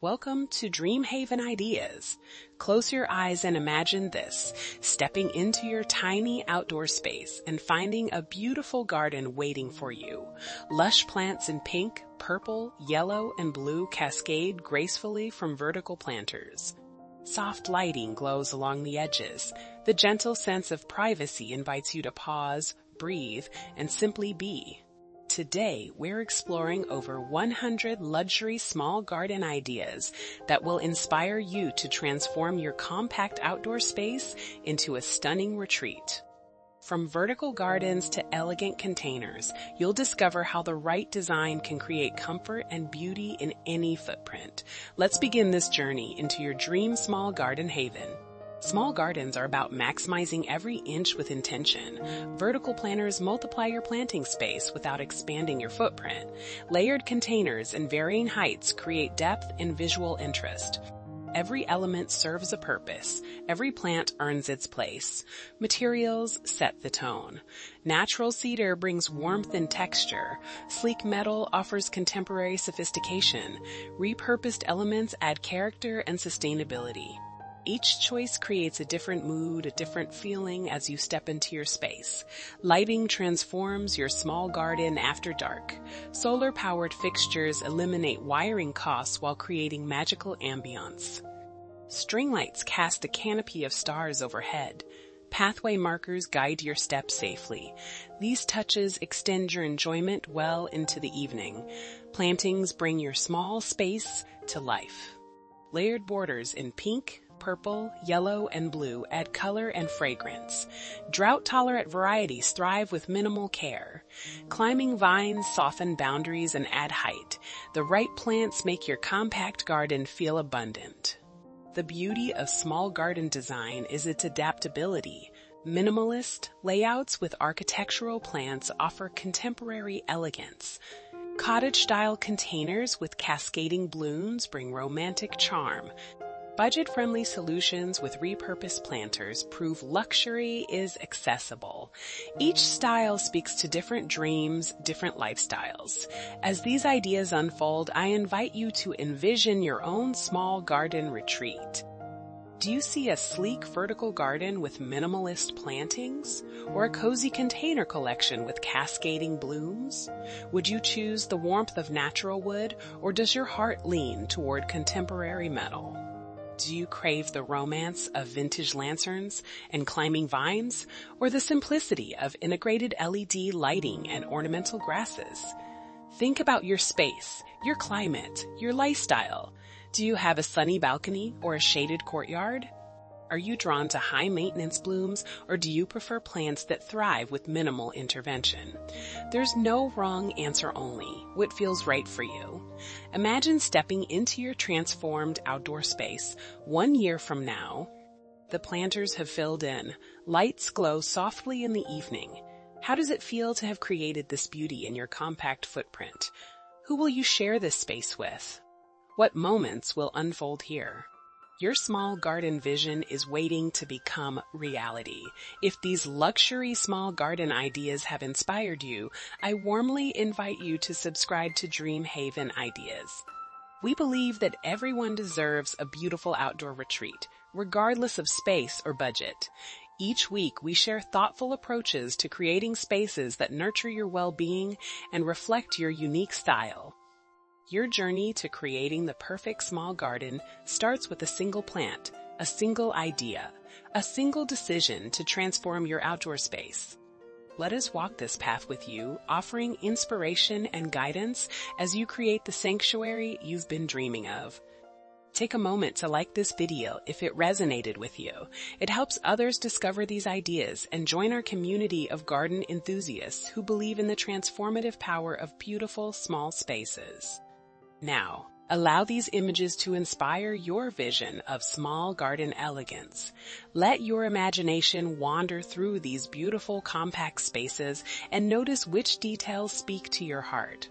Welcome to DreamHaven Ideas. Close your eyes and imagine this, stepping into your tiny outdoor space and finding a beautiful garden waiting for you. Lush plants in pink, purple, yellow, and blue cascade gracefully from vertical planters. Soft lighting glows along the edges. The gentle sense of privacy invites you to pause, breathe, and simply be. Today, we're exploring over 100 luxury small garden ideas that will inspire you to transform your compact outdoor space into a stunning retreat. From vertical gardens to elegant containers, you'll discover how the right design can create comfort and beauty in any footprint. Let's begin this journey into your dream small garden haven. Small gardens are about maximizing every inch with intention. Vertical planters multiply your planting space without expanding your footprint. Layered containers in varying heights create depth and visual interest. Every element serves a purpose. Every plant earns its place. Materials set the tone. Natural cedar brings warmth and texture. Sleek metal offers contemporary sophistication. Repurposed elements add character and sustainability. Each choice creates a different mood, a different feeling as you step into your space. Lighting transforms your small garden after dark. Solar-powered fixtures eliminate wiring costs while creating magical ambiance. String lights cast a canopy of stars overhead. Pathway markers guide your steps safely. These touches extend your enjoyment well into the evening. Plantings bring your small space to life. Layered borders in pink, purple, yellow, and blue add color and fragrance. Drought-tolerant varieties thrive with minimal care. Climbing vines soften boundaries and add height. The right plants make your compact garden feel abundant. The beauty of small garden design is its adaptability. Minimalist layouts with architectural plants offer contemporary elegance. Cottage-style containers with cascading blooms bring romantic charm. Budget-friendly solutions with repurposed planters prove luxury is accessible. Each style speaks to different dreams, different lifestyles. As these ideas unfold, I invite you to envision your own small garden retreat. Do you see a sleek vertical garden with minimalist plantings? Or a cozy container collection with cascading blooms? Would you choose the warmth of natural wood, or does your heart lean toward contemporary metal? Do you crave the romance of vintage lanterns and climbing vines, or the simplicity of integrated LED lighting and ornamental grasses? Think about your space, your climate, your lifestyle. Do you have a sunny balcony or a shaded courtyard? Are you drawn to high-maintenance blooms, or do you prefer plants that thrive with minimal intervention? There's no wrong answer, only what feels right for you. Imagine stepping into your transformed outdoor space 1 year from now. The planters have filled in. Lights glow softly in the evening. How does it feel to have created this beauty in your compact footprint? Who will you share this space with? What moments will unfold here? Your small garden vision is waiting to become reality. If these luxury small garden ideas have inspired you, I warmly invite you to subscribe to DreamHaven Ideas. We believe that everyone deserves a beautiful outdoor retreat, regardless of space or budget. Each week, we share thoughtful approaches to creating spaces that nurture your well-being and reflect your unique style. Your journey to creating the perfect small garden starts with a single plant, a single idea, a single decision to transform your outdoor space. Let us walk this path with you, offering inspiration and guidance as you create the sanctuary you've been dreaming of. Take a moment to like this video if it resonated with you. It helps others discover these ideas and join our community of garden enthusiasts who believe in the transformative power of beautiful small spaces. Now, allow these images to inspire your vision of small garden elegance. Let your imagination wander through these beautiful compact spaces and notice which details speak to your heart.